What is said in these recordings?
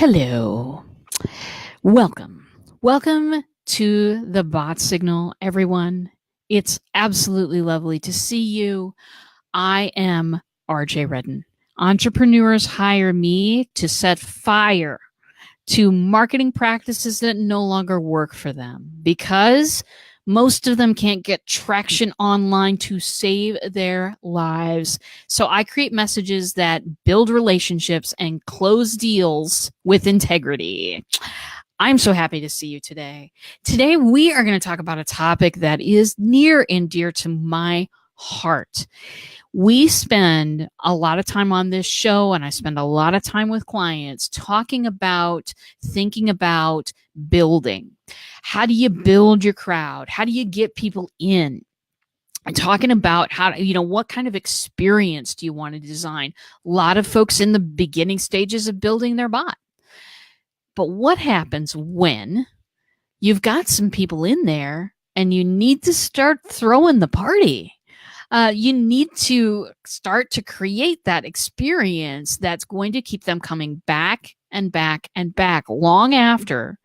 Hello. Welcome. Welcome to the Bot Signal, everyone. It's absolutely lovely to see you. I am RJ Redden. Entrepreneurs hire me to set fire to marketing practices that no longer work for them because most of them can't get traction online to save their lives. So I create messages that build relationships and close deals with integrity. I'm so happy to see you today. Today, we are going to talk about a topic that is near and dear to my heart. We spend a lot of time on this show, and I spend a lot of time with clients talking about, thinking about building. How do you build your crowd? How do you get people in? And talking about how to, what kind of experience do you want to design? A lot of folks in the beginning stages of building their bot. But what happens when you've got some people in there and you need to start throwing the party? You need to start to create that experience that's going to keep them coming back and back and back long after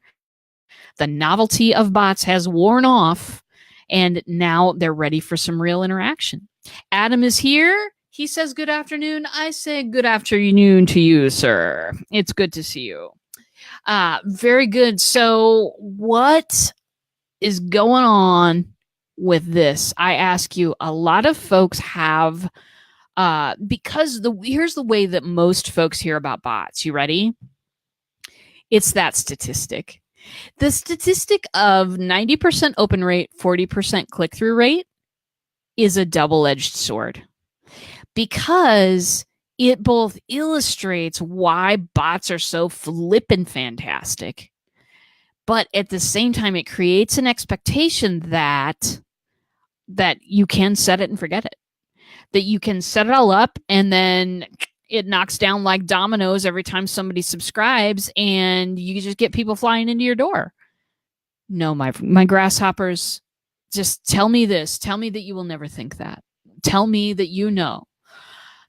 the novelty of bots has worn off and now they're ready for some real interaction. Adam is here. He says good afternoon. I say good afternoon to you, sir. It's good to see you. Very good. So what is going on with this? I ask you, a lot of folks have, because here's the way that most folks hear about bots. You ready? It's that statistic. The statistic of 90% open rate, 40% click-through rate is a double-edged sword because it both illustrates why bots are so flippin' fantastic, but at the same time, it creates an expectation that you can set it and forget it, that you can set it all up and then it knocks down like dominoes every time somebody subscribes and you just get people flying into your door. No, my grasshoppers, just tell me this. Tell me that you will never think that. Tell me that you know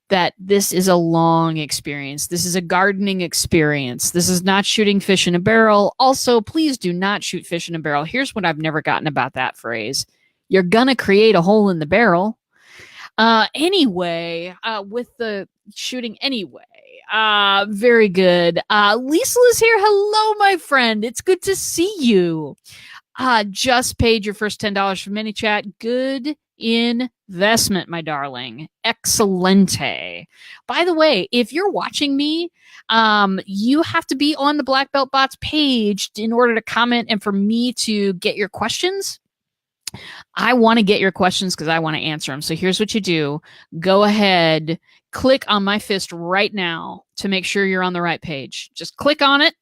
that this is a long experience. This is a gardening experience. This is not shooting fish in a barrel. Also, please do not shoot fish in a barrel. Here's what I've never gotten about that phrase. You're going to create a hole in the barrel. Anyway, with the shooting anyway. Very good. Lisa is here. Hello, my friend. It's good to see you. Just paid your first $10 from ManyChat. Good investment, my darling. Excelente. By the way, if you're watching me, you have to be on the Black Belt Bots page in order to comment and for me to get your questions. I want to get your questions because I want to answer them. So here's what you do. Go ahead, click on my fist right now to make sure you're on the right page. Just click on it.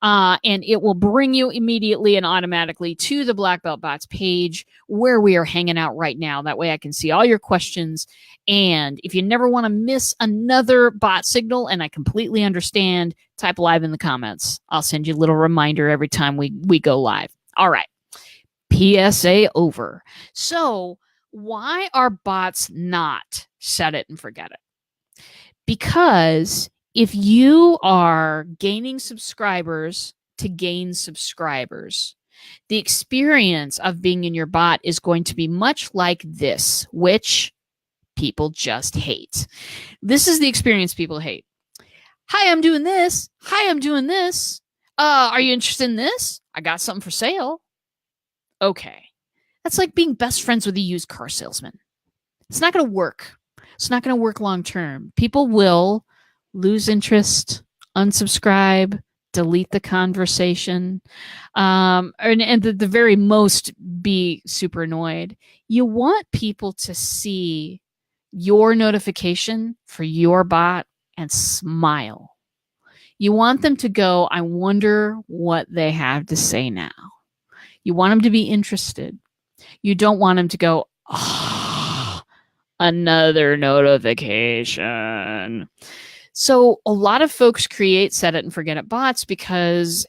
And it will bring you immediately and automatically to the Black Belt Bots page where we are hanging out right now. That way I can see all your questions. And if you never want to miss another bot signal, and I completely understand, type live in the comments. I'll send you a little reminder every time we go live. All right. PSA over. So why are bots not set it and forget it? Because if you are gaining subscribers to gain subscribers, the experience of being in your bot is going to be much like this, which people just hate. This is the experience people hate. Hi, I'm doing this. Hi, I'm doing this. Are you interested in this? I got something for sale. Okay. That's like being best friends with a used car salesman. It's not going to work. It's not going to work long term. People will lose interest, unsubscribe, delete the conversation, and at the very most be super annoyed. You want people to see your notification for your bot and smile. You want them to go, I wonder what they have to say now. You want them to be interested. You don't want them to go, oh, another notification. So a lot of folks create set it and forget it bots because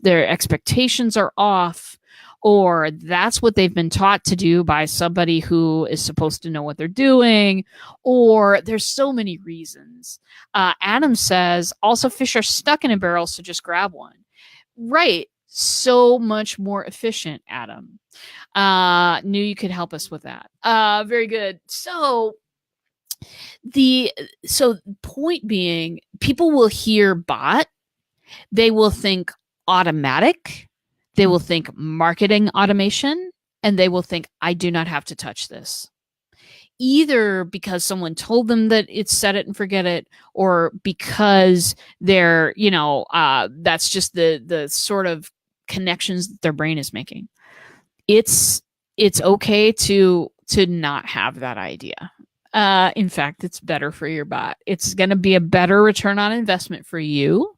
their expectations are off, or that's what they've been taught to do by somebody who is supposed to know what they're doing, or there's so many reasons. Adam says, also fish are stuck in a barrel, so just grab one. Right. So much more efficient, Adam. Knew you could help us with that. Very good. So point being, people will hear bot, they will think automatic, they will think marketing automation, and they will think, I do not have to touch this. Either because someone told them that it's set it and forget it, or because they're, that's just the sort of connections that their brain is making. It's okay to not have that idea. In fact, it's better for your bot. It's going to be a better return on investment for you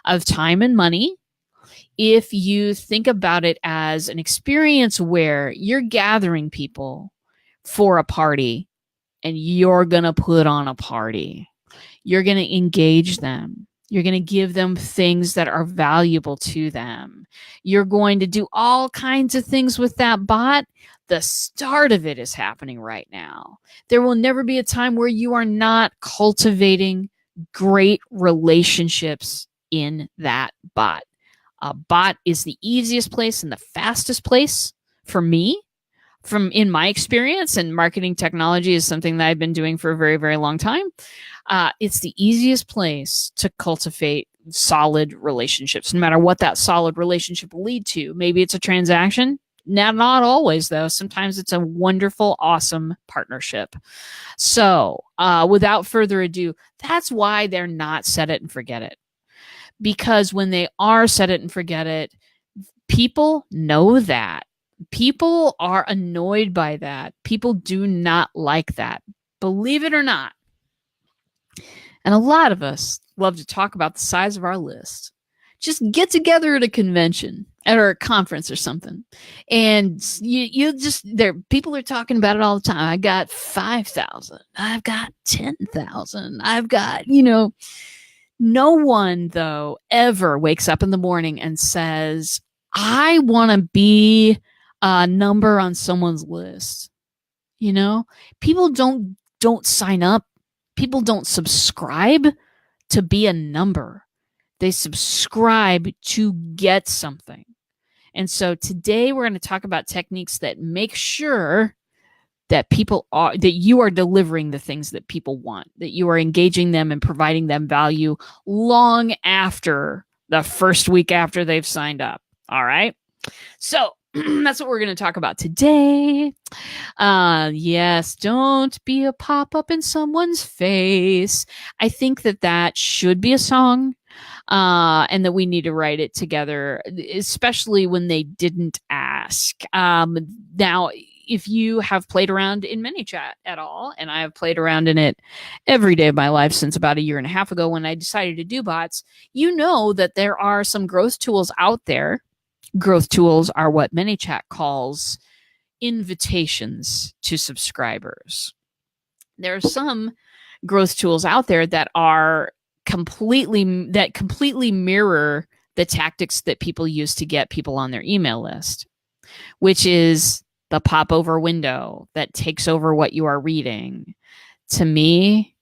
of time and money if you think about it as an experience where you're gathering people for a party and you're going to put on a party. You're going to engage them. You're going to give them things that are valuable to them. You're going to do all kinds of things with that bot. The start of it is happening right now. There will never be a time where you are not cultivating great relationships in that bot. A bot is the easiest place and the fastest place for me, from in my experience, and marketing technology is something that I've been doing for a very, very long time. It's the easiest place to cultivate solid relationships, no matter what that solid relationship will lead to. Maybe it's a transaction. Now, not always, though. Sometimes it's a wonderful, awesome partnership. So without further ado, that's why they're not set it and forget it. Because when they are set it and forget it, people know that. People are annoyed by that. People do not like that. Believe it or not. And a lot of us love to talk about the size of our list. Just get together at a convention or a conference or something. And you just, people are talking about it all the time. I got 5,000. I've got 10,000. I've got, no one, though, ever wakes up in the morning and says, I want to be a number on someone's list. People don't sign up. People don't subscribe to be a number. They subscribe to get something. And so today we're going to talk about techniques that make sure that that you are delivering the things that people want, that you are engaging them and providing them value long after the first week after they've signed up. All right. So that's what we're going to talk about today. Yes, don't be a pop-up in someone's face. I think that should be a song, and that we need to write it together, especially when they didn't ask. Now, if you have played around in ManyChat at all, and I have played around in it every day of my life since about a year and a half ago when I decided to do bots, you know that there are some growth tools out there. Growth tools are what ManyChat calls invitations to subscribers. There are some growth tools out there that are completely mirror the tactics that people use to get people on their email list, which is the popover window that takes over what you are reading. To me,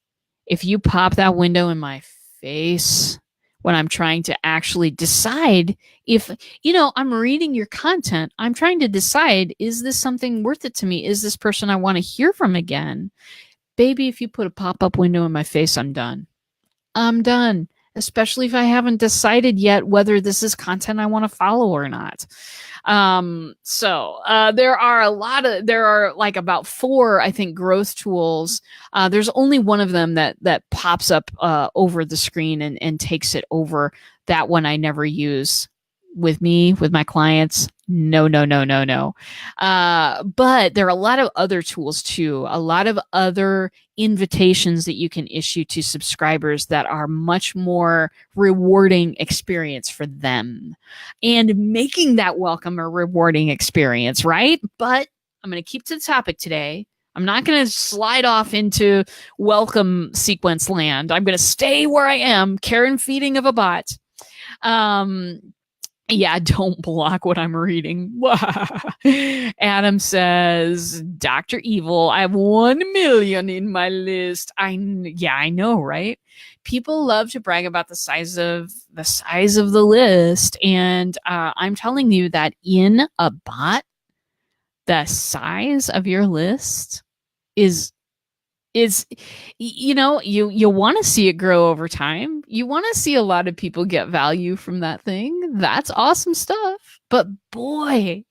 if you pop that window in my face when I'm trying to actually decide if, I'm reading your content, I'm trying to decide, is this something worth it to me? Is this person I want to hear from again? Baby, if you put a pop-up window in my face, I'm done. I'm done. Especially if I haven't decided yet whether this is content I want to follow or not. There are like about 4, I think, growth tools. There's only one of them that pops up over the screen and takes it over. That one I never use with my clients. No. But there are a lot of other tools too, a lot of other invitations that you can issue to subscribers that are much more rewarding experience for them, and making that welcome a rewarding experience, right? But I'm going to keep to the topic today. I'm not going to slide off into welcome sequence land. I'm going to stay where I am, care and feeding of a bot. Yeah, don't block what I'm reading. Adam says, Dr. Evil, I have 1 million in my list. Yeah, I know, right? People love to brag about the size of the list. And I'm telling you that in a bot, the size of your list is you want to see it grow over time. You want to see a lot of people get value from that thing. That's awesome stuff. But boy,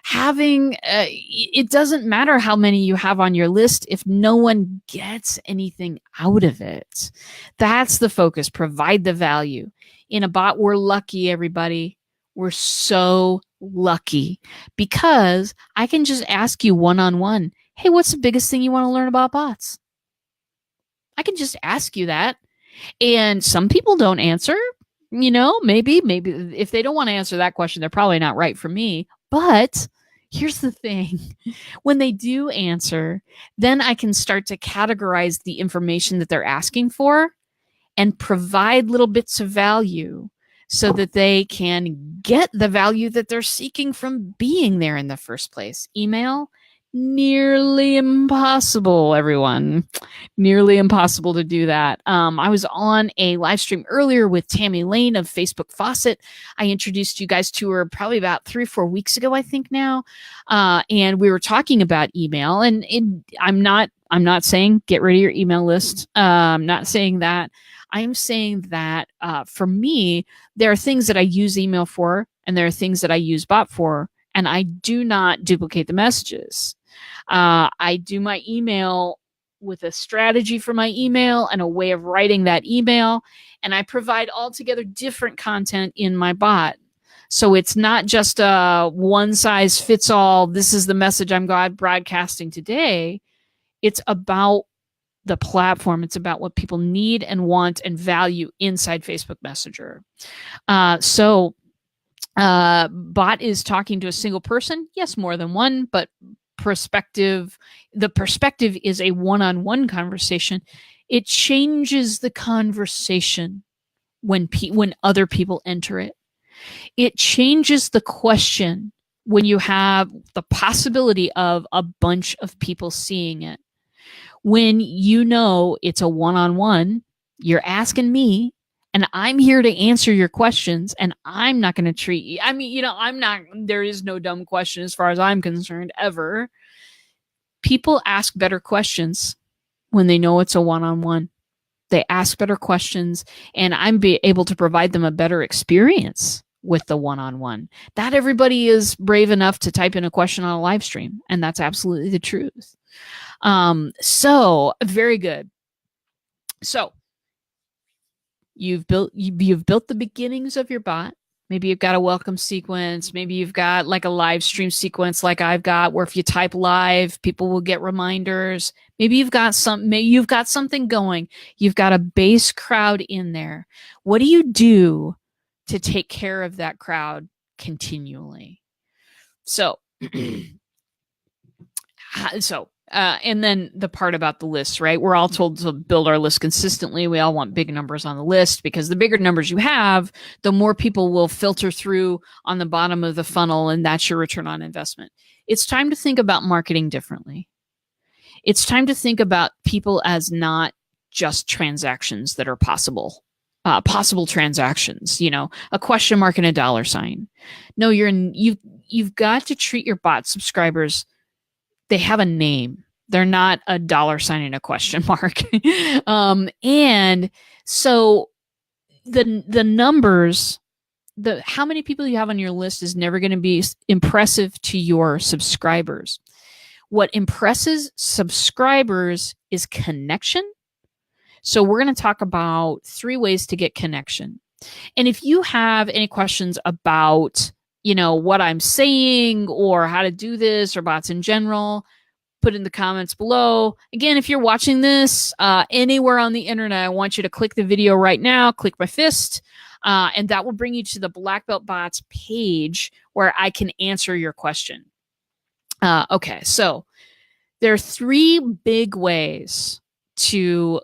having it doesn't matter how many you have on your list if no one gets anything out of it. That's the focus. Provide the value. In a bot, we're lucky, everybody. We're so lucky because I can just ask you one on one, hey, what's the biggest thing you want to learn about bots? I can just ask you that. And some people don't answer. Maybe if they don't want to answer that question, they're probably not right for me. But here's the thing. When they do answer, then I can start to categorize the information that they're asking for and provide little bits of value so that they can get the value that they're seeking from being there in the first place. Email, nearly impossible, everyone. Nearly impossible to do that. I was on a live stream earlier with Tammy Lane of Facebook Faucet. I introduced you guys to her probably about 3 or 4 weeks ago, I think now. And we were talking about email. And I'm not saying get rid of your email list. I'm not saying that. I'm saying that for me, there are things that I use email for, and there are things that I use bot for, and I do not duplicate the messages. I do my email with a strategy for my email and a way of writing that email, and I provide altogether different content in my bot. So it's not just a one size fits all, this is the message I'm broadcasting today. It's about the platform. It's about what people need and want and value inside Facebook Messenger. So bot is talking to a single person. Yes, more than one, but the perspective is a one-on-one conversation. It changes the conversation when other people enter it. It changes the question when you have the possibility of a bunch of people seeing it. When it's a one-on-one, you're asking me, and I'm here to answer your questions, and I'm not going to treat you. There is no dumb question as far as I'm concerned, ever. People ask better questions when they know it's a one-on-one. They ask better questions, and I'm able to provide them a better experience with the one-on-one. Not everybody is brave enough to type in a question on a live stream, and that's absolutely the truth. So very good. So you've built the beginnings of your bot. Maybe you've got a welcome sequence. Maybe you've got like a live stream sequence like I've got, where if you type live, people will get reminders. Maybe you've got something going. You've got a base crowd in there. What do you do to take care of that crowd continually? So and then the part about the lists, right? We're all told to build our list consistently. We all want big numbers on the list, because the bigger numbers you have, the more people will filter through on the bottom of the funnel, and that's your return on investment. It's time to think about marketing differently. It's time to think about people as not just transactions that are possible transactions, a question mark and a dollar sign. No, you've got to treat your bot subscribers. They have a name. They're not a dollar sign and a question mark. And so the numbers, how many people you have on your list is never going to be impressive to your subscribers. What impresses subscribers is connection. So we're going to talk about 3 ways to get connection. And if you have any questions about what I'm saying or how to do this or bots in general, put in the comments below. Again, if you're watching this anywhere on the internet, I want you to click the video right now, click my fist, and that will bring you to the Black Belt Bots page where I can answer your question. Okay, so there are 3 big ways to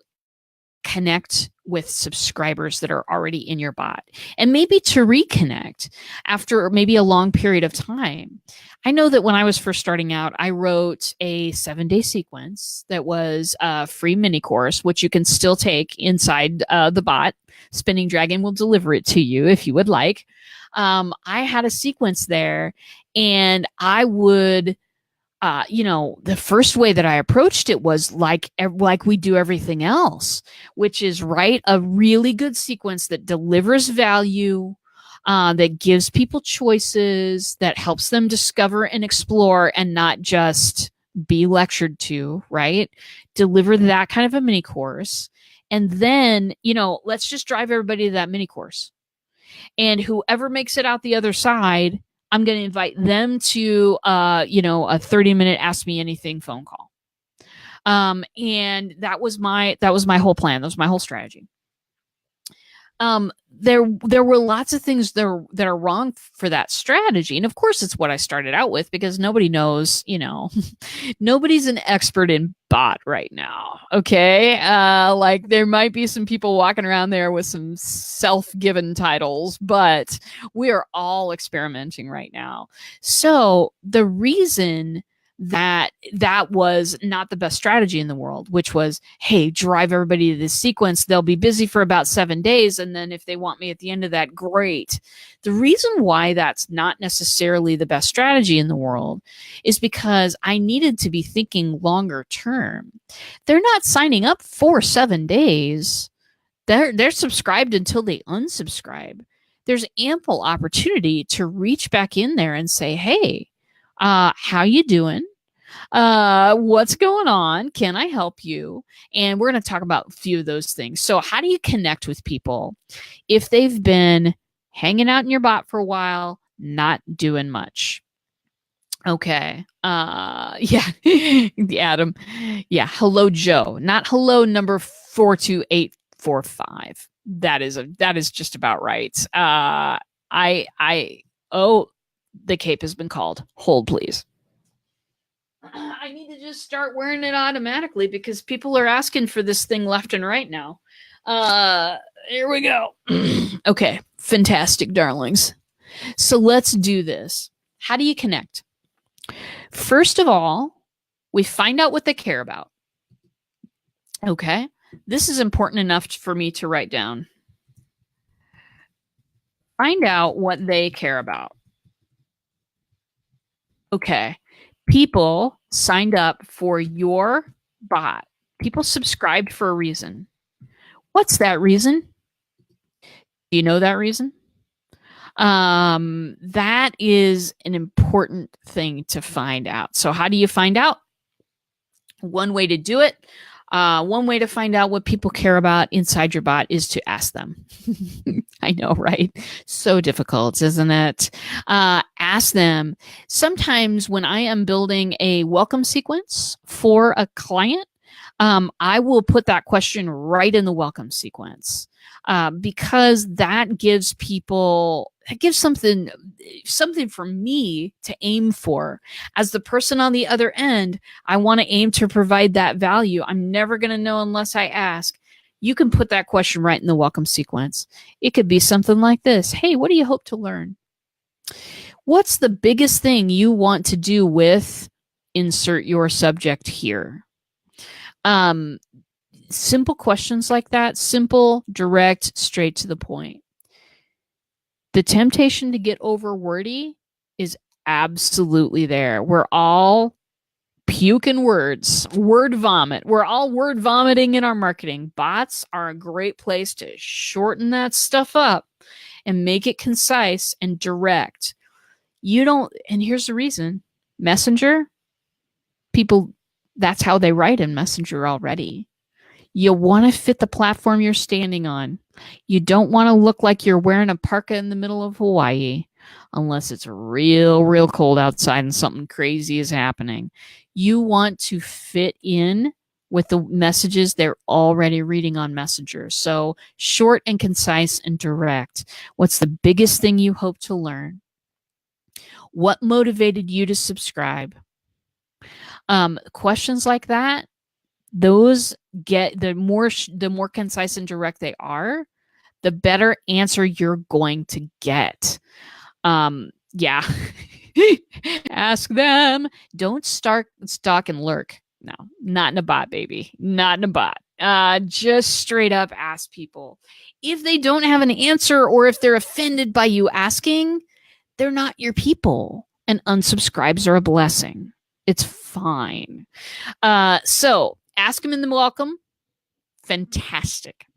connect with subscribers that are already in your bot, and maybe to reconnect after maybe a long period of time. I know that when I was first starting out, I wrote a 7-day sequence that was a free mini course, which you can still take inside the bot. Spinning Dragon will deliver it to you if you would like. I had a sequence there, and I would the first way that I approached it was like we do everything else, which is write a really good sequence that delivers value, that gives people choices, that helps them discover and explore and not just be lectured to, right? Deliver that kind of a mini course. And then, let's just drive everybody to that mini course. And whoever makes it out the other side, I'm going to invite them to, a 30-minute Ask Me Anything phone call. And that was my whole plan. That was my whole strategy. There were lots of things that are wrong for that strategy. And of course, it's what I started out with, because nobody knows, nobody's an expert in bot right now. Okay. Like there might be some people walking around there with some self-given titles, but we are all experimenting right now. So the reason that was not the best strategy in the world, which was, hey, drive everybody to this sequence. They'll be busy for about 7 days. And then if they want me at the end of that, great. The reason why that's not necessarily the best strategy in the world is because I needed to be thinking longer term. They're not signing up for 7 days. They're subscribed until they unsubscribe. There's ample opportunity to reach back in there and say, hey, how you doing? What's going on? Can I help you? And we're going to talk about a few of those things. So how do you connect with people if they've been hanging out in your bot for a while, not doing much? Okay. Yeah. Adam. Yeah. Hello, Joe. Not hello, number 42845. That is just about right. The cape has been called. Hold, please. I need to just start wearing it automatically because people are asking for this thing left and right now. Here we go. Okay, fantastic, darlings. So let's do this. How do you connect? First of all, we find out what they care about. Okay, this is important enough for me to write down. Find out what they care about. Okay. People signed up for your bot. People subscribed for a reason. What's that reason? Do you know that reason? That is an important thing to find out. So how do you find out? One way to do it, one way to find out what people care about inside your bot is to ask them. I know, right? So difficult, isn't it? Ask them. Sometimes when I am building a welcome sequence for a client, I will put that question right in the welcome sequence, because that gives people, it gives something for me to aim for. As the person on the other end, I want to aim to provide that value. I'm never going to know unless I ask. You can put that question right in the welcome sequence. It could be something like this. Hey, what do you hope to learn? What's the biggest thing you want to do with insert your subject here? Simple questions like that, simple, direct, straight to the point. The temptation to get over wordy is absolutely there. We're all puking words, word vomit. We're all word vomiting in our marketing. Bots are a great place to shorten that stuff up and make it concise and direct. And here's the reason. Messenger, people, that's how they write in Messenger already. You want to fit the platform you're standing on. You don't want to look like you're wearing a parka in the middle of Hawaii, unless it's real cold outside and something crazy is happening. You want to fit in with the messages they're already reading on Messenger. So short and concise and direct. What's the biggest thing you hope to learn? What motivated you to subscribe? Questions like that, those get the more concise and direct they are, the better answer you're going to get. Yeah. Ask them. Don't stalk and lurk. No, not in a bot, baby. Not in a bot. Just straight up ask people. If they don't have an answer or if they're offended by you asking, they're not your people. And unsubscribes are a blessing. It's fine. So ask them in the welcome. Fantastic.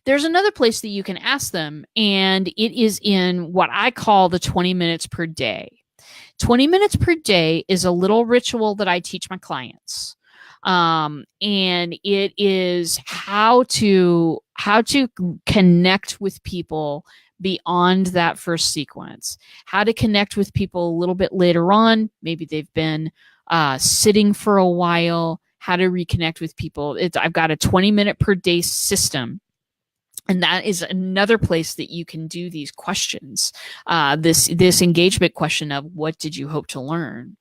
There's another place that you can ask them, and it is in what I call the 20 minutes per day. 20 minutes per day is a little ritual that I teach my clients. And it is how to connect with people beyond that first sequence, how to connect with people a little bit later on. Maybe they've been sitting for a while, how to reconnect with people. I've got a 20-minute per day system. And that is another place that you can do these questions, this engagement question of what did you hope to learn?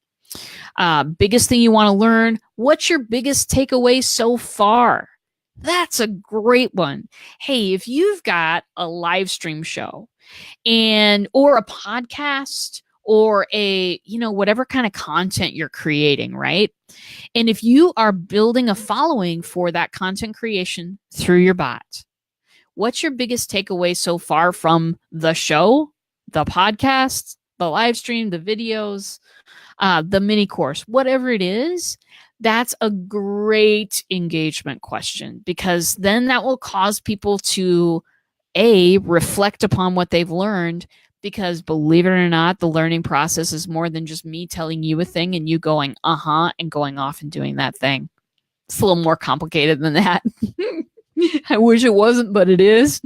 Biggest thing you want to learn, what's your biggest takeaway so far? That's a great one. Hey, if you've got a live stream show or a podcast or whatever kind of content you're creating, right? And if you are building a following for that content creation through your bot, what's your biggest takeaway so far from the show, the podcast, the live stream, the videos, the mini course, whatever it is? That's a great engagement question, because then that will cause people to reflect upon what they've learned, because believe it or not, the learning process is more than just me telling you a thing and you going, and going off and doing that thing. It's a little more complicated than that. I wish it wasn't, but it is.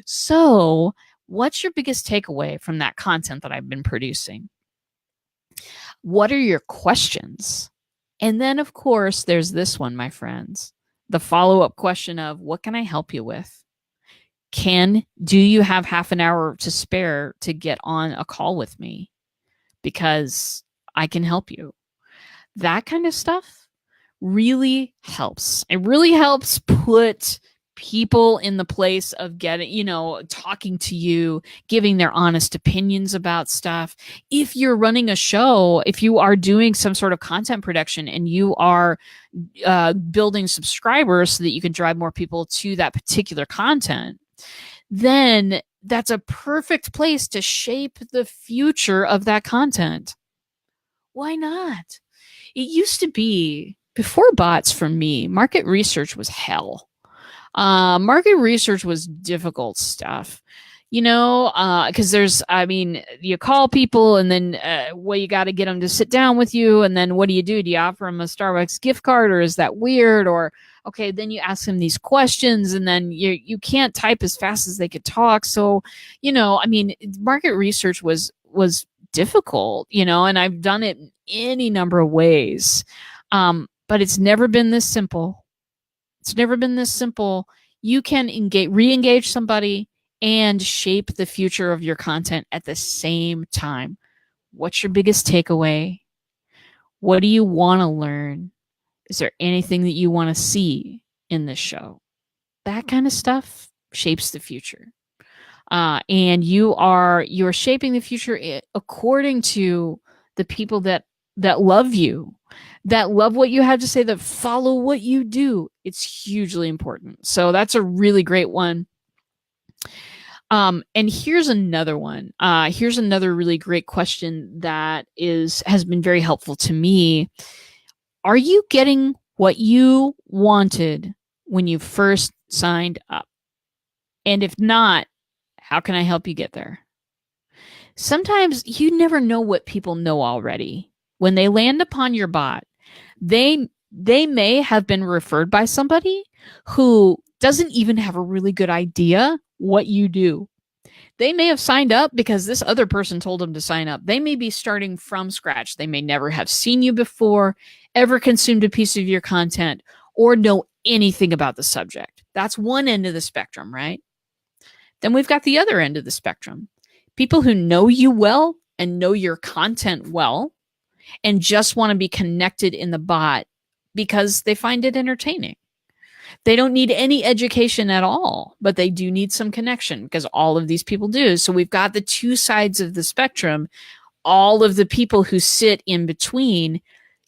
So what's your biggest takeaway from that content that I've been producing? What are your questions? And then, of course, there's this one, my friends, the follow-up question of, what can I help you with? Do you have half an hour to spare to get on a call with me? Because I can help you. That kind of stuff really helps. It really helps put people in the place of talking to you, giving their honest opinions about stuff. If you're running a show, if you are doing some sort of content production and you are building subscribers so that you can drive more people to that particular content, then that's a perfect place to shape the future of that content. Why not? It used to be, before bots, for me, market research was hell. Market research was difficult stuff, because you call people and then, you got to get them to sit down with you. And then what do? Do you offer them a Starbucks gift card, or is that weird? Or, okay, then you ask them these questions and then you can't type as fast as they could talk. So, market research was difficult, and I've done it in any number of ways. But it's never been this simple. It's never been this simple. You can re-engage somebody and shape the future of your content at the same time. What's your biggest takeaway? What do you want to learn? Is there anything that you want to see in this show? That kind of stuff shapes the future. And you're shaping the future according to the people that love you, that love what you have to say, that follow what you do. It's hugely important. So that's a really great one. And here's another one. Here's another really great question that has been very helpful to me. Are you getting what you wanted when you first signed up? And if not, how can I help you get there? Sometimes you never know what people know already. When they land upon your bot, they may have been referred by somebody who doesn't even have a really good idea what you do. They may have signed up because this other person told them to sign up. They may be starting from scratch. They may never have seen you before, ever consumed a piece of your content, or know anything about the subject. That's one end of the spectrum, right? Then we've got the other end of the spectrum. People who know you well and know your content well and just want to be connected in the bot because they find it entertaining. They don't need any education at all, but they do need some connection because all of these people do. So we've got the two sides of the spectrum, all of the people who sit in between.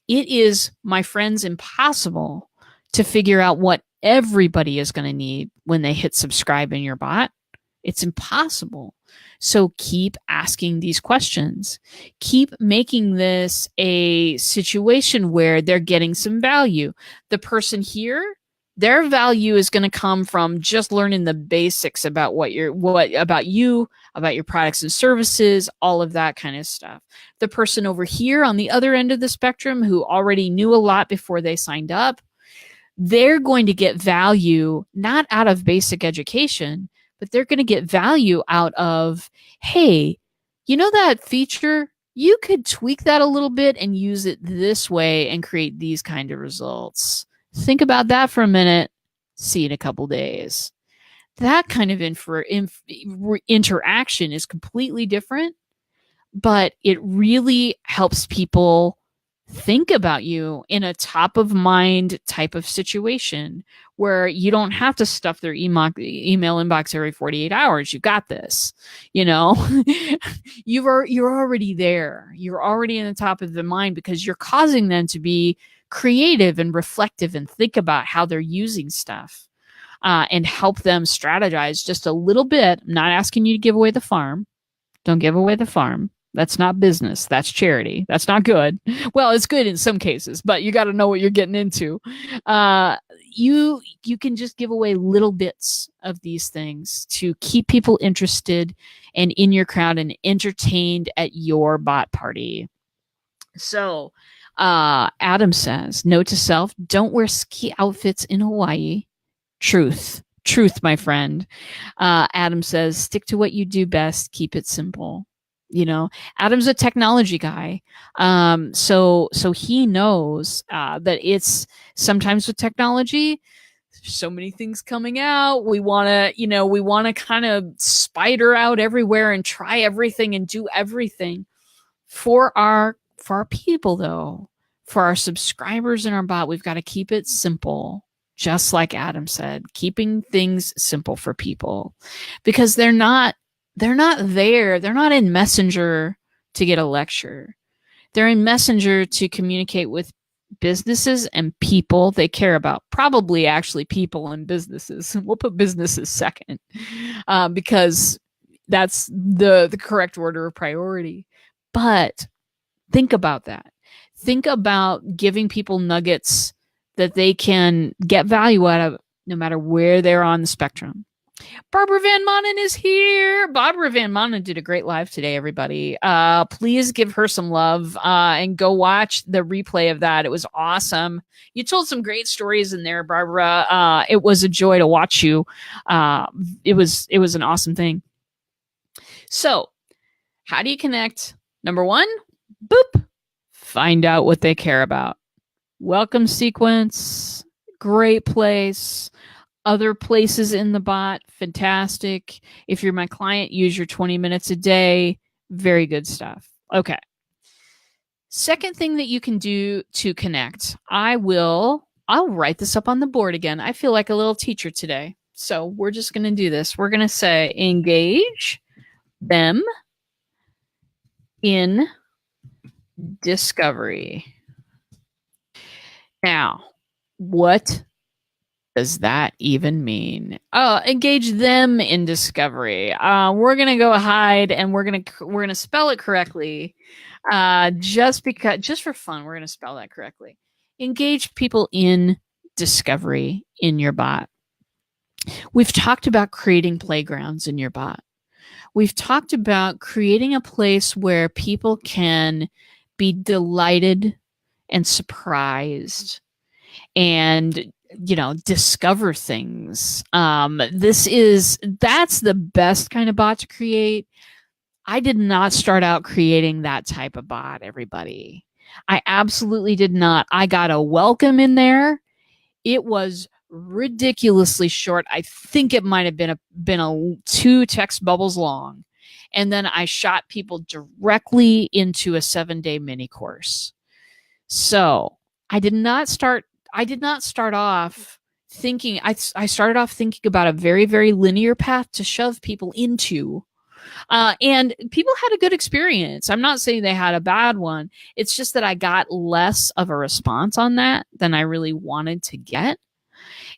It is, my friends, impossible to figure out what everybody is going to need when they hit subscribe in your bot. It's impossible. So keep asking these questions. Keep making this a situation where they're getting some value. The person here, their value is going to come from just learning the basics about about you, about your products and services, all of that kind of stuff. The person over here on the other end of the spectrum who already knew a lot before they signed up, they're going to get value not out of basic education, but they're going to get value out of, hey, you know that feature? You could tweak that a little bit and use it this way and create these kind of results. Think about that for a minute. See you in a couple days. That kind of interaction is completely different, but it really helps people think about you in a top of mind type of situation where you don't have to stuff their email inbox every 48 hours. You got this, you know. You're already there. You're already in the top of the mind because you're causing them to be creative and reflective and think about how they're using stuff, and help them strategize just a little bit. I'm not asking you to give away the farm. Don't give away the farm. That's not business. That's charity. That's not good. Well, it's good in some cases, but you got to know what you're getting into. You can just give away little bits of these things to keep people interested and in your crowd and entertained at your bot party. So, Adam says, note to self, don't wear ski outfits in Hawaii. Truth, my friend. Adam says, stick to what you do best. Keep it simple. You know, Adam's a technology guy. So he knows, that it's sometimes with technology, there's so many things coming out. We want to kind of spider out everywhere and try everything and do everything for our people, though. For our subscribers in our bot, we've got to keep it simple. Just like Adam said, keeping things simple for people, because they're not there. They're not in Messenger to get a lecture. They're in Messenger to communicate with businesses and people they care about. Probably actually people and businesses. We'll put businesses second, because that's the correct order of priority. But think about that. Think about giving people nuggets that they can get value out of no matter where they're on the spectrum. Barbara Van Manen is here. Barbara Van Manen did a great live today, everybody. Please give her some love, and go watch the replay of that. It was awesome. You told some great stories in there, Barbara. It was a joy to watch you. It was an awesome thing. So, how do you connect? Number one, boop, find out what they care about. Welcome sequence, great place. Other places in the bot, fantastic. If you're my client, use your 20 minutes a day. Very good stuff. Okay. Second thing that you can do to connect, I'll write this up on the board again. I feel like a little teacher today. So we're just going to do this. We're going to say engage them in discovery. Now, what does that even mean? Engage them in discovery. We're gonna go hide, and we're gonna spell it correctly. Just for fun, we're gonna spell that correctly. Engage people in discovery in your bot. We've talked about creating playgrounds in your bot. We've talked about creating a place where people can be delighted and surprised and, discover things. That's the best kind of bot to create. I did not start out creating that type of bot, everybody. I absolutely did not. I got a welcome in there. It was ridiculously short. I think it might have been 2 text bubbles long. And then I shot people directly into a 7-day mini course. So I did not start I did not start off thinking, I started off thinking about a very, very linear path to shove people into. And people had a good experience. I'm not saying they had a bad one. It's just that I got less of a response on that than I really wanted to get.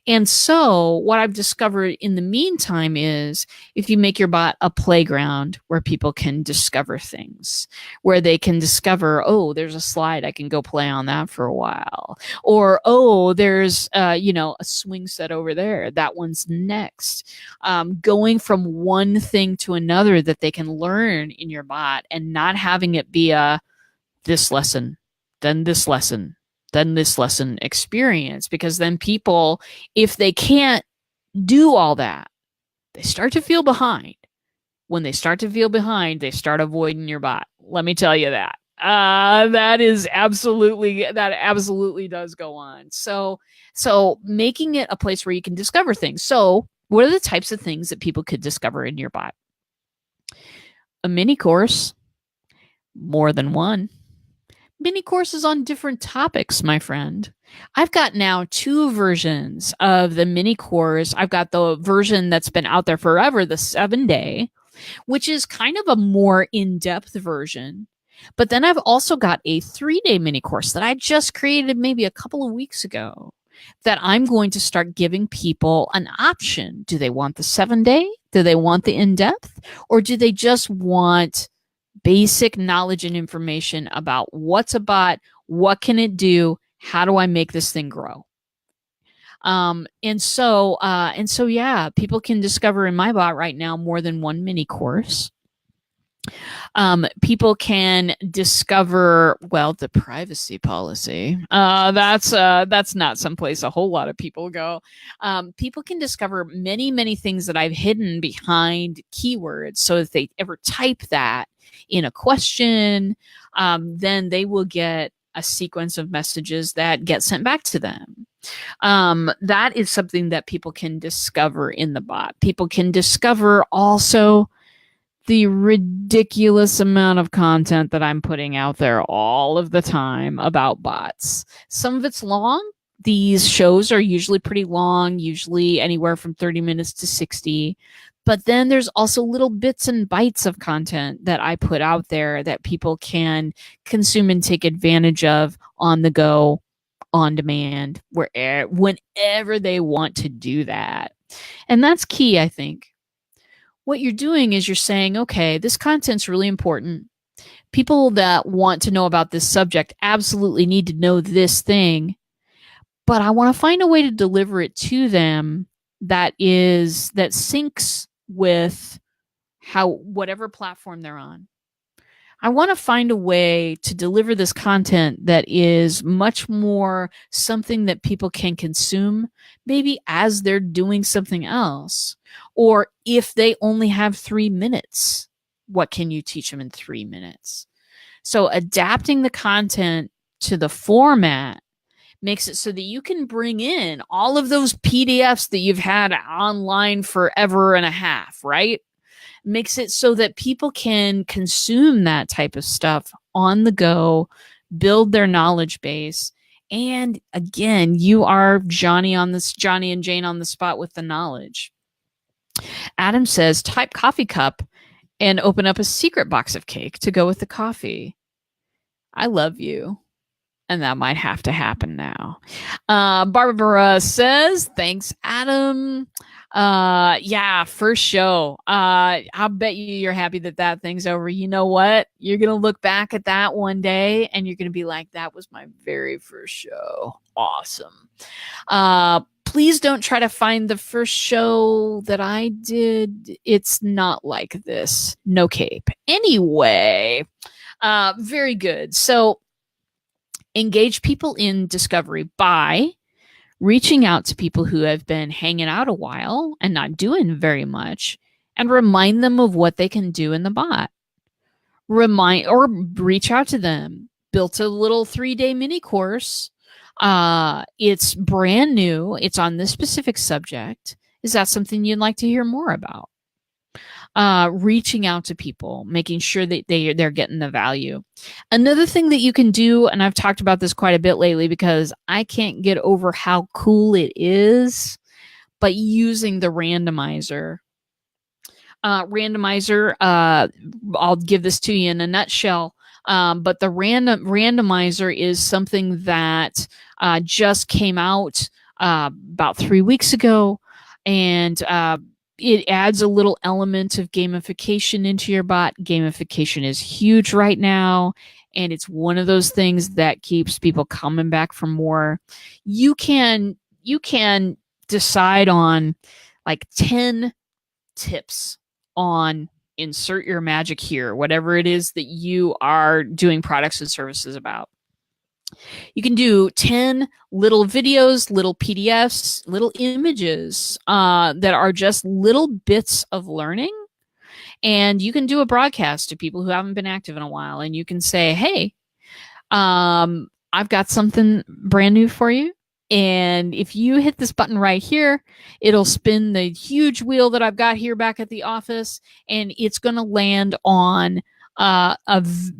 And so, what I've discovered in the meantime is if you make your bot a playground where people can discover things, where they can discover, oh, there's a slide, I can go play on that for a while. Or, oh, there's, a swing set over there. That one's next. Going from one thing to another that they can learn in your bot and not having it be a this lesson, then this lesson, then this lesson experience, because then people, if they can't do all that, they start to feel behind. When they start to feel behind, they start avoiding your bot. Let me tell you that. That absolutely does go on. So making it a place where you can discover things. So what are the types of things that people could discover in your bot? A mini course, more than one. Mini courses on different topics, my friend. I've got now 2 versions of the mini course. I've got the version that's been out there forever, the 7-day, which is kind of a more in-depth version. But then I've also got a 3-day mini course that I just created maybe a couple of weeks ago that I'm going to start giving people an option. Do they want the 7-day? Do they want the in-depth? Or do they just want basic knowledge and information about what's a bot, what can it do, how do I make this thing grow? And so yeah, people can discover in my bot right now more than one mini course. People can discover, well, the privacy policy. That's not someplace a whole lot of people go. People can discover many things that I've hidden behind keywords. So if they ever type that in a question, then they will get a sequence of messages that get sent back to them. That is something that people can discover in the bot. People can discover also the ridiculous amount of content that I'm putting out there all of the time about bots. Some of it's long. These shows are usually pretty long, usually anywhere from 30 minutes to 60. But then there's also little bits and bytes of content that I put out there that people can consume and take advantage of on the go, on demand, whenever they want to do that. And that's key, I think. What you're doing is you're saying, okay, this content's really important. People that want to know about this subject absolutely need to know this thing, but I want to find a way to deliver it to them that syncs with whatever platform they're on. I want to find a way to deliver this content that is much more something that people can consume, maybe as they're doing something else. Or if they only have 3 minutes, what can you teach them in 3 minutes? So adapting the content to the format makes it so that you can bring in all of those PDFs that you've had online forever and a half, right? Makes it so that people can consume that type of stuff on the go, build their knowledge base. And again, you are Johnny and Jane on the spot with the knowledge. Adam says, type coffee cup and open up a secret box of cake to go with the coffee. I love you. And that might have to happen now. Barbara says, thanks, Adam. Yeah, first show. I'll bet you're happy that thing's over. You know what? You're going to look back at that one day and you're going to be like, that was my very first show. Awesome. Please don't try to find the first show that I did. It's not like this. No cape. Anyway, very good. So engage people in discovery by reaching out to people who have been hanging out a while and not doing very much and remind them of what they can do in the bot. Reach out to them. Built a little 3-day mini course. It's brand new. It's on this specific subject. Is that something you'd like to hear more about? reaching out to people, making sure that they're getting the value. Another thing that you can do, and I've talked about this quite a bit lately because I can't get over how cool it is, but using the randomizer. I'll give this to you in a nutshell. But the randomizer is something that just came out about 3 weeks ago, and it adds a little element of gamification into your bot. Gamification is huge right now, and it's one of those things that keeps people coming back for more. You can decide on like 10 tips on insert your magic here, whatever it is that you are doing products and services about. You can do 10 little videos, little PDFs, little images that are just little bits of learning. And you can do a broadcast to people who haven't been active in a while. And you can say, hey, I've got something brand new for you. And if you hit this button right here, it'll spin the huge wheel that I've got here back at the office, and it's going to land on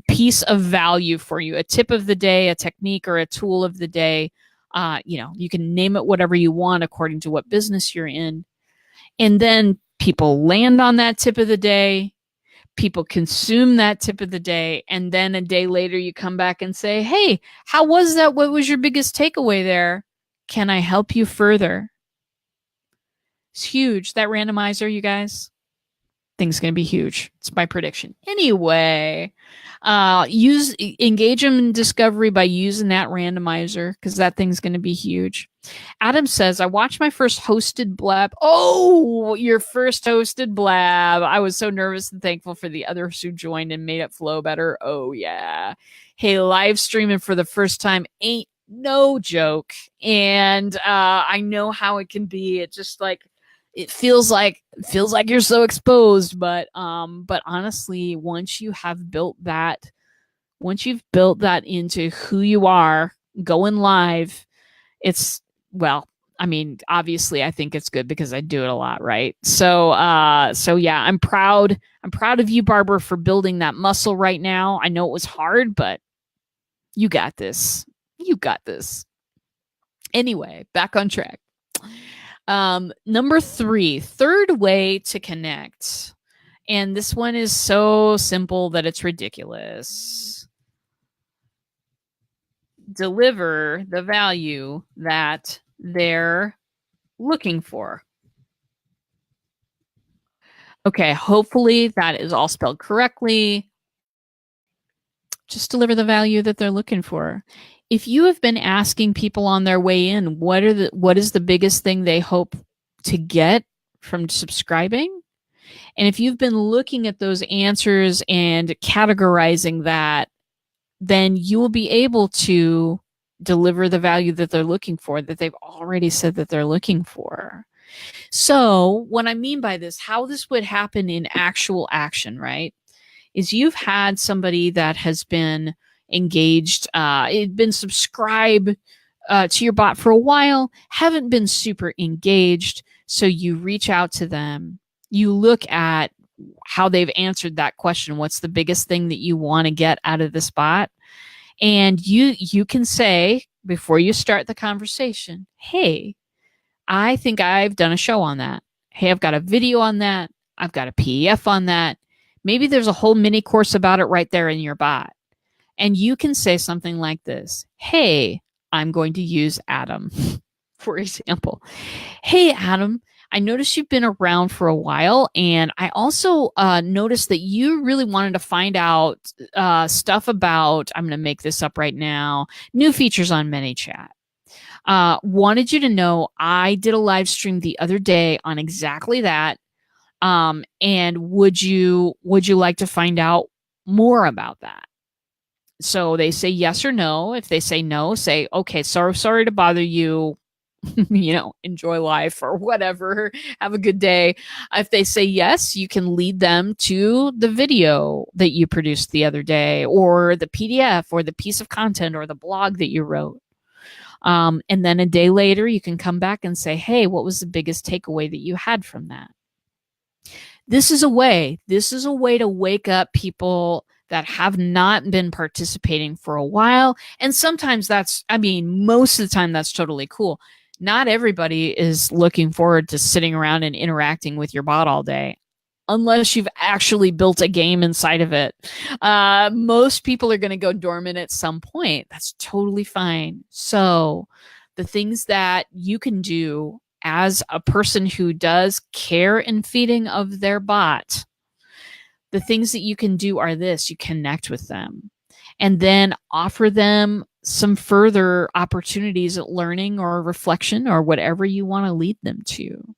piece of value for you, a tip of the day, a technique, or a tool of the day. You can name it whatever you want according to what business you're in. And then people land on that tip of the day. People consume that tip of the day, and then a day later you come back and say, hey, how was that? What was your biggest takeaway there? Can I help you further? It's huge. That randomizer, you guys, thing's going to be huge. It's my prediction. Anyway, engage them in discovery by using that randomizer, because that thing's going to be huge. Adam says, I watched my first hosted blab. Oh, your first hosted blab. I was so nervous and thankful for the others who joined and made it flow better. Oh, yeah. Hey, live streaming for the first time ain't no joke. And I know how it can be. It just like, it feels like you're so exposed, but honestly, once you've built that into who you are going live, obviously I think it's good because I do it a lot, right? So yeah, I'm proud of you, Barbara, for building that muscle right now. I know it was hard, but you got this. Anyway, back on track. Number 3, third way to connect. And this one is so simple that it's ridiculous. Deliver the value that they're looking for. Okay, hopefully that is all spelled correctly. Just deliver the value that they're looking for. If you have been asking people on their way in, what is the biggest thing they hope to get from subscribing? And if you've been looking at those answers and categorizing that, then you will be able to deliver the value that they're looking for, that they've already said that they're looking for. So what I mean by this, how this would happen in actual action, right, is you've had somebody that has been engaged, been subscribed to your bot for a while, haven't been super engaged. So you reach out to them. You look at how they've answered that question. What's the biggest thing that you want to get out of this bot? And you can say, before you start the conversation, hey, I think I've done a show on that. Hey, I've got a video on that. I've got a PDF on that. Maybe there's a whole mini course about it right there in your bot. And you can say something like this. Hey, I'm going to use Adam, for example. Hey, Adam, I noticed you've been around for a while, and I also noticed that you really wanted to find out stuff about, I'm going to make this up right now, new features on ManyChat. Wanted you to know I did a live stream the other day on exactly that. And would you like to find out more about that? So they say yes or no. If they say no, say, okay, sorry to bother you. Enjoy life or whatever. Have a good day. If they say yes, you can lead them to the video that you produced the other day, or the PDF, or the piece of content, or the blog that you wrote. And then a day later, you can come back and say, hey, what was the biggest takeaway that you had from that? This is a way. This is a way to wake up people that have not been participating for a while. And sometimes that's, I mean, most of the time that's totally cool. Not everybody is looking forward to sitting around and interacting with your bot all day, unless you've actually built a game inside of it. Most people are going to go dormant at some point. That's totally fine. So, the things that you can do as a person who does care and feeding of their bot, the things that you can do are this: you connect with them and then offer them some further opportunities at learning or reflection or whatever you want to lead them to.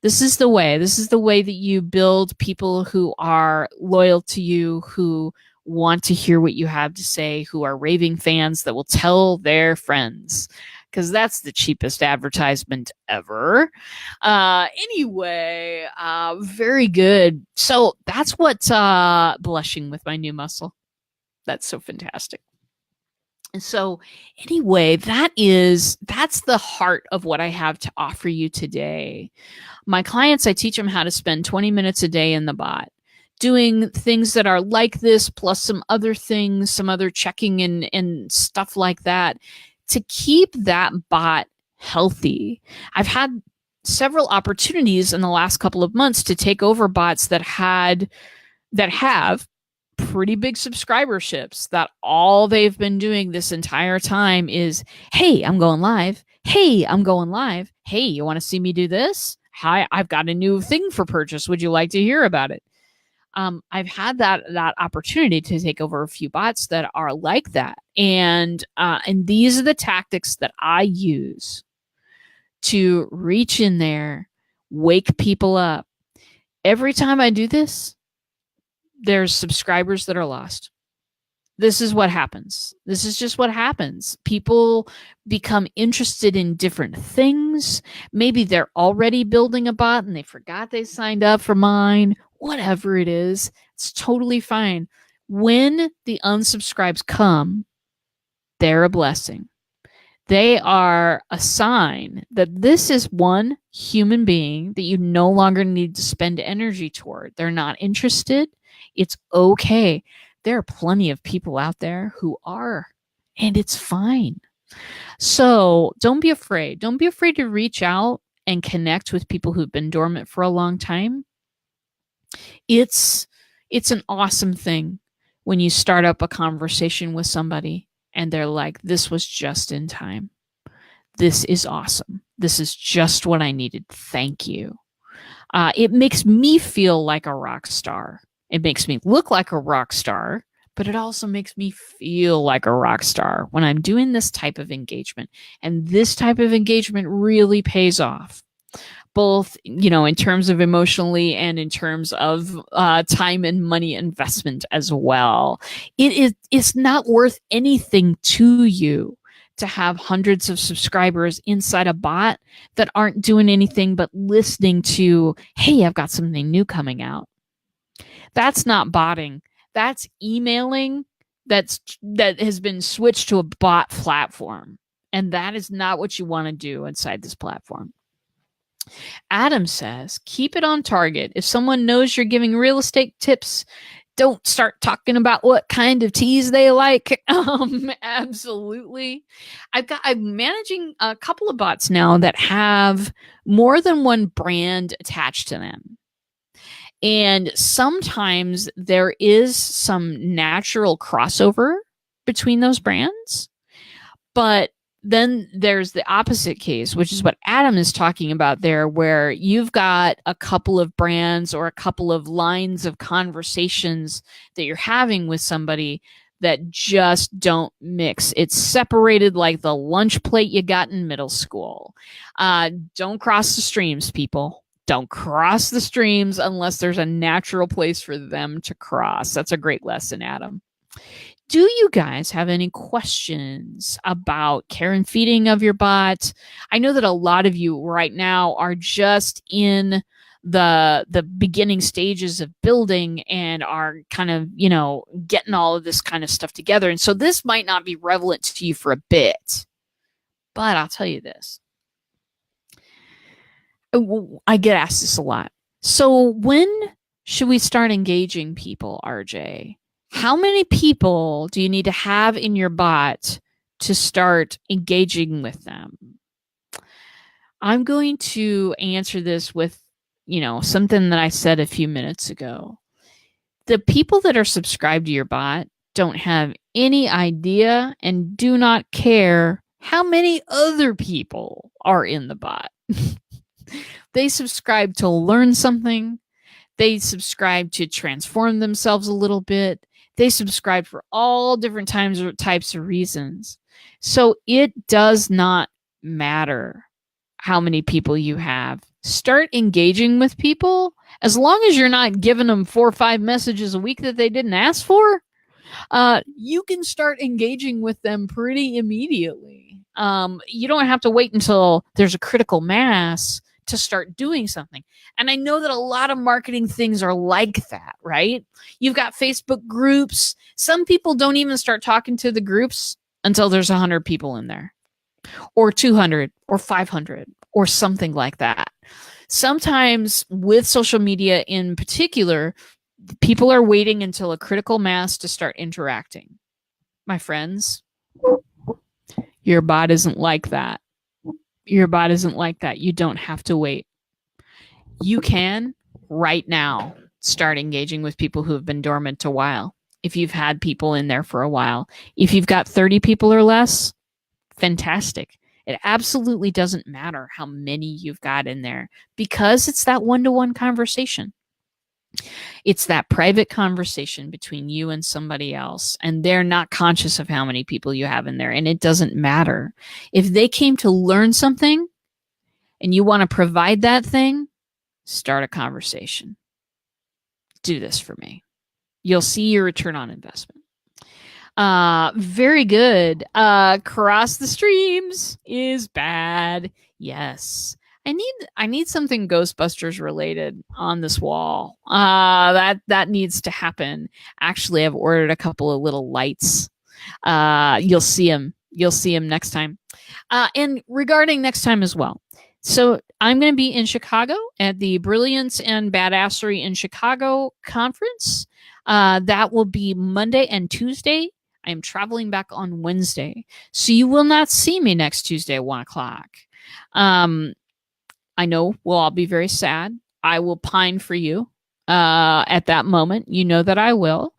This is the way. This is the way that you build people who are loyal to you, who want to hear what you have to say, who are raving fans that will tell their friends, because that's the cheapest advertisement ever. Anyway, very good. So that's what blushing with my new muscle. That's so fantastic. And so anyway, that's the heart of what I have to offer you today. My clients, I teach them how to spend 20 minutes a day in the bot, doing things that are like this, plus some other things, some other checking and stuff like that, to keep that bot healthy. I've had several opportunities in the last couple of months to take over bots that have pretty big subscriberships, that all they've been doing this entire time is, hey, I'm going live. Hey, I'm going live. Hey, you want to see me do this? Hi, I've got a new thing for purchase. Would you like to hear about it? I've had that opportunity to take over a few bots that are like that, and these are the tactics that I use to reach in there, wake people up. Every time I do this, there's subscribers that are lost. This is what happens. This is just what happens. People become interested in different things. Maybe they're already building a bot and they forgot they signed up for mine. Whatever it is, it's totally fine. When the unsubscribes come, they're a blessing. They are a sign that this is one human being that you no longer need to spend energy toward. They're not interested. It's okay. There are plenty of people out there who are, and it's fine. So don't be afraid. Don't be afraid to reach out and connect with people who've been dormant for a long time. It's an awesome thing when you start up a conversation with somebody and they're like, this was just in time. This is awesome. This is just what I needed. Thank you. It makes me feel like a rock star. It makes me look like a rock star, but it also makes me feel like a rock star when I'm doing this type of engagement. And this type of engagement really pays off, both, in terms of emotionally and in terms of time and money investment as well. It's not worth anything to you to have hundreds of subscribers inside a bot that aren't doing anything but listening to, hey, I've got something new coming out. That's not botting. That's emailing that has been switched to a bot platform. And that is not what you want to do inside this platform. Adam says, keep it on target. If someone knows you're giving real estate tips, don't start talking about what kind of teas they like. Absolutely. I'm managing a couple of bots now that have more than one brand attached to them. And sometimes there is some natural crossover between those brands. But then there's the opposite case, which is what Adam is talking about there, where you've got a couple of brands or a couple of lines of conversations that you're having with somebody that just don't mix. It's separated like the lunch plate you got in middle school. Don't cross the streams, people. Don't cross the streams unless there's a natural place for them to cross. That's a great lesson, Adam. Do you guys have any questions about care and feeding of your bot? I know that a lot of you right now are just in the beginning stages of building and are kind of, getting all of this kind of stuff together. And so this might not be relevant to you for a bit, but I'll tell you this. I get asked this a lot. So when should we start engaging people, RJ? How many people do you need to have in your bot to start engaging with them? I'm going to answer this with, something that I said a few minutes ago. The people that are subscribed to your bot don't have any idea and do not care how many other people are in the bot. They subscribe to learn something. They subscribe to transform themselves a little bit. They subscribe for all different types of reasons. So it does not matter how many people you have. Start engaging with people. As long as you're not giving them 4 or 5 messages a week that they didn't ask for, you can start engaging with them pretty immediately. You don't have to wait until there's a critical mass to start doing something. And I know that a lot of marketing things are like that, right? You've got Facebook groups. Some people don't even start talking to the groups until there's 100 people in there, or 200, or 500, or something like that. Sometimes with social media in particular, people are waiting until a critical mass to start interacting. My friends, your bot isn't like that. Your bot isn't like that. You don't have to wait. You can right now start engaging with people who have been dormant a while. If you've had people in there for a while, if you've got 30 people or less, fantastic. It absolutely doesn't matter how many you've got in there because it's that one-to-one conversation. It's that private conversation between you and somebody else, and they're not conscious of how many people you have in there, and it doesn't matter. If they came to learn something and you want to provide that thing, start a conversation. Do this for me. You'll see your return on investment. Very good. Cross the streams is bad. Yes. I need something Ghostbusters related on this wall. That needs to happen. Actually, I've ordered a couple of little lights. You'll see them. You'll see them next time. And regarding next time as well. So I'm going to be in Chicago at the Brilliance and Badassery in Chicago conference. That will be Monday and Tuesday. I am traveling back on Wednesday. So you will not see me next Tuesday at 1 o'clock. I know we'll all be very sad. I will pine for you at that moment. You know that I will.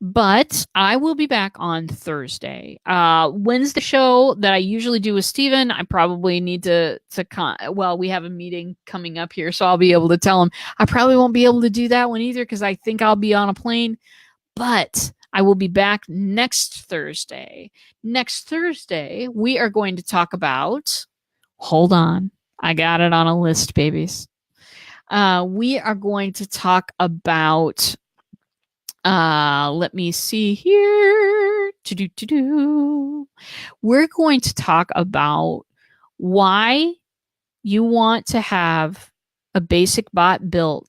But I will be back on Thursday. Wednesday show that I usually do with Steven, I probably need well, we have a meeting coming up here, so I'll be able to tell him. I probably won't be able to do that one either because I think I'll be on a plane. But I will be back next Thursday. Next Thursday, we are going to talk about, hold on, I got it on a list, babies. We are going to talk about, let me see here. We're going to talk about why you want to have a basic bot built,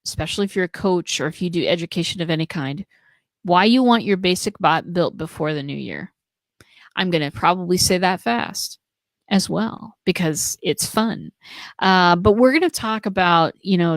especially if you're a coach or if you do education of any kind, why you want your basic bot built before the new year. I'm going to probably say that fast as well because it's fun. But we're going to talk about,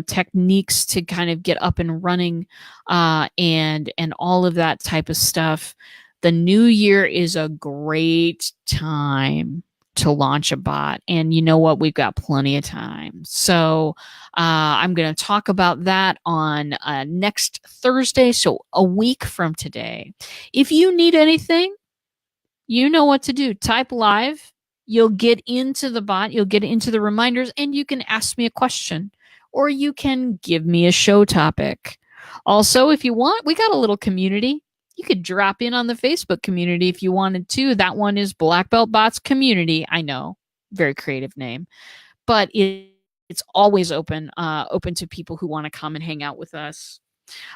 techniques to kind of get up and running and all of that type of stuff. The new year is a great time to launch a bot. And you know what? We've got plenty of time. So I'm going to talk about that on next Thursday. So a week from today. If you need anything, you know what to do. Type live. You'll get into the bot. You'll get into the reminders and you can ask me a question or you can give me a show topic. Also, if you want, we got a little community. You could drop in on the Facebook community if you wanted to. That one is Black Belt Bots Community. I know, very creative name, but it's always open to people who want to come and hang out with us.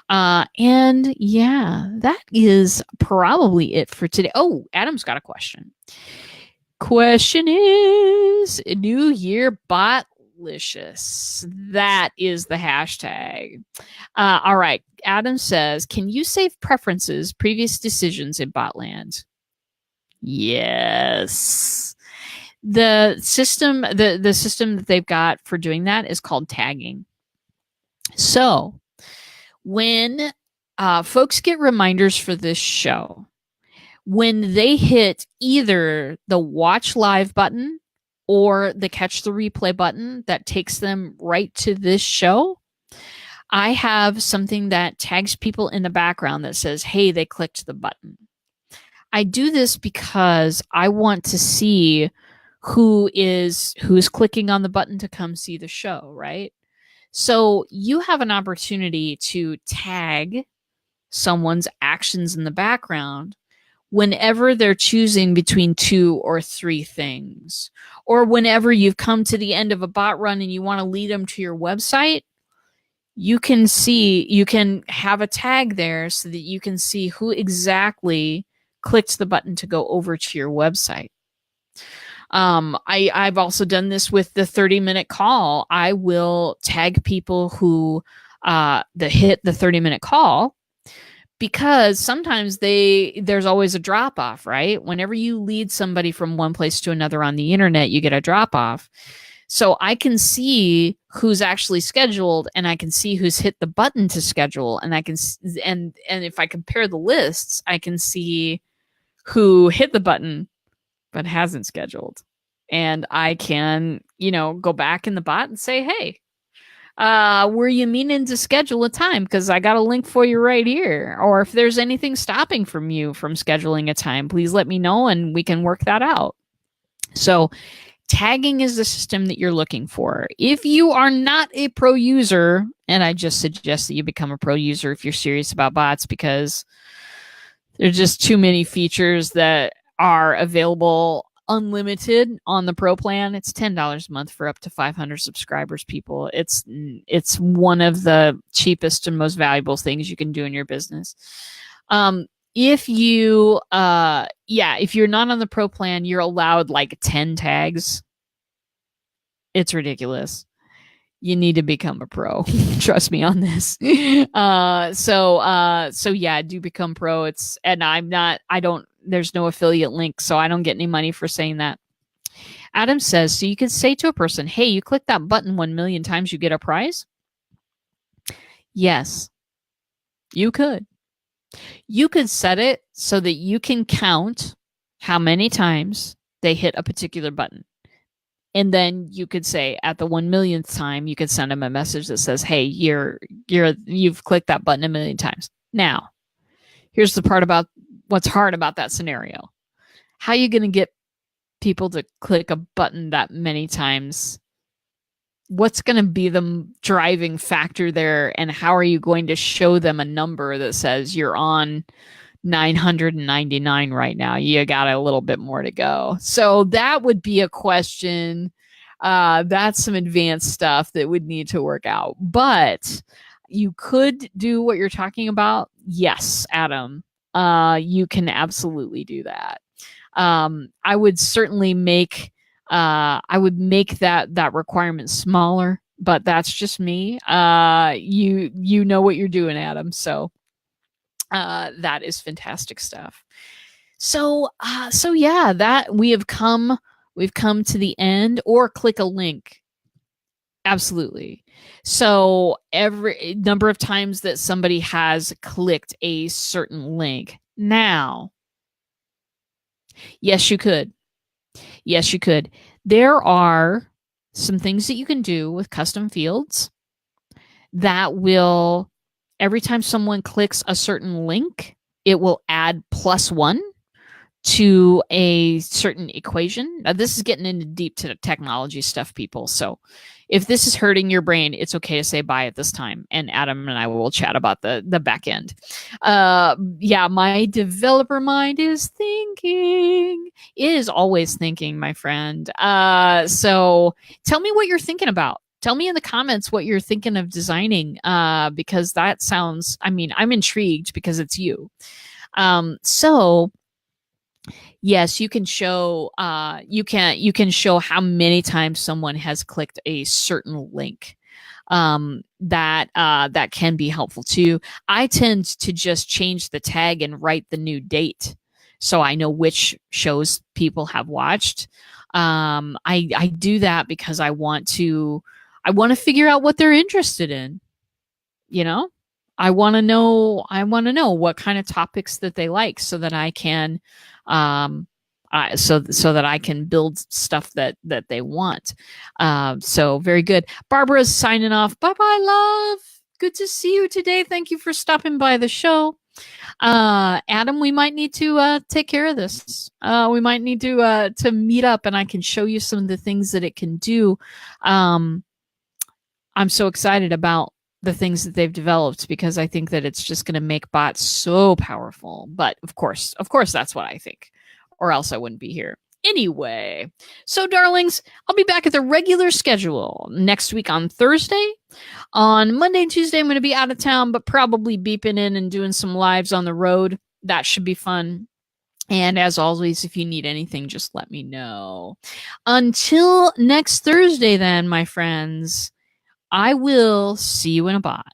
And yeah, that is probably it for today. Oh, Adam's got a question. Question is New Year Botlicious. That is the hashtag. All right. Adam says, can you save preferences, previous decisions in Botland? Yes. The system that they've got for doing that is called tagging. So when folks get reminders for this show, when they hit either the watch live button or the catch the replay button that takes them right to this show, I have something that tags people in the background that says, hey, they clicked the button. I do this because I want to see who's clicking on the button to come see the show, right? So you have an opportunity to tag someone's actions in the background whenever they're choosing between 2 or 3 things, or whenever you've come to the end of a bot run and you want to lead them to your website. You can have a tag there so that you can see who exactly clicked the button to go over to your website. I've also done this with the 30-minute call. I will tag people who hit the 30-minute call, because sometimes there's always a drop off, right? Whenever you lead somebody from one place to another on the internet, you get a drop off. So I can see who's actually scheduled, and I can see who's hit the button to schedule, and I can and if I compare the lists, I can see who hit the button but hasn't scheduled. And I can, go back in the bot and say, hey, were you meaning to schedule a time? Because I got a link for you right here. Or if there's anything stopping from you from scheduling a time, please let me know and we can work that out. So tagging is the system that you're looking for. If you are not a pro user, and I just suggest that you become a pro user if you're serious about bots, because there's just too many features that are available unlimited on the pro plan. It's $10 a month for up to 500 subscribers, people. It's one of the cheapest and most valuable things you can do in your business. If you're not on the pro plan, you're allowed like 10 tags. It's ridiculous. You need to become a pro. Trust me on this. So yeah, do become pro. There's no affiliate link, so I don't get any money for saying that. Adam says, so you could say to a person, hey, you click that button 1 million times, you get a prize? Yes, you could. You could set it so that you can count how many times they hit a particular button. And then you could say at the 1 millionth time, you could send them a message that says, hey, you've clicked that button 1 million times. Now, here's the part about what's hard about that scenario. How are you going to get people to click a button that many times? What's going to be the driving factor there? And how are you going to show them a number that says you're on 999 right now? You got a little bit more to go. So that would be a question. That's some advanced stuff that would need to work out. But you could do what you're talking about. Yes, Adam. You can absolutely do that. I would certainly make that requirement smaller, but that's just me. You know what you're doing, Adam. So that is fantastic stuff. So yeah, that we've come to the end. Or click a link. Absolutely. So every number of times that somebody has clicked a certain link. Now, yes, you could. Yes, you could. There are some things that you can do with custom fields that will, every time someone clicks a certain link, it will add +1 to a certain equation. Now, this is getting into deep technology stuff, people. So if this is hurting your brain, it's okay to say bye at this time. And Adam and I will chat about the back end. Yeah, my developer mind is thinking. It is always thinking, my friend. So tell me what you're thinking about. Tell me in the comments what you're thinking of designing, because that sounds, I'm intrigued because it's you. So yes, you can show you can show how many times someone has clicked a certain link. That can be helpful too. I tend to just change the tag and write the new date, so I know which shows people have watched. I do that because I want to figure out what they're interested in. you know, I want to know what kind of topics that they like so that I can so that I can build stuff that they want. So very good. Barbara's signing off. Bye bye, love. Good to see you today. Thank you for stopping by the show. Adam, we might need to take care of this. We might need to meet up, and I can show you some of the things that it can do. Um, I'm so excited about the things that they've developed because I think that it's just going to make bots so powerful. But of course, that's what I think, or else I wouldn't be here. Anyway, so darlings, I'll be back at the regular schedule next week on Thursday. On Monday and Tuesday, I'm going to be out of town, but probably beeping in and doing some lives on the road. That should be fun. And as always, if you need anything, just let me know. Until next Thursday, then, my friends, I will see you in a bot.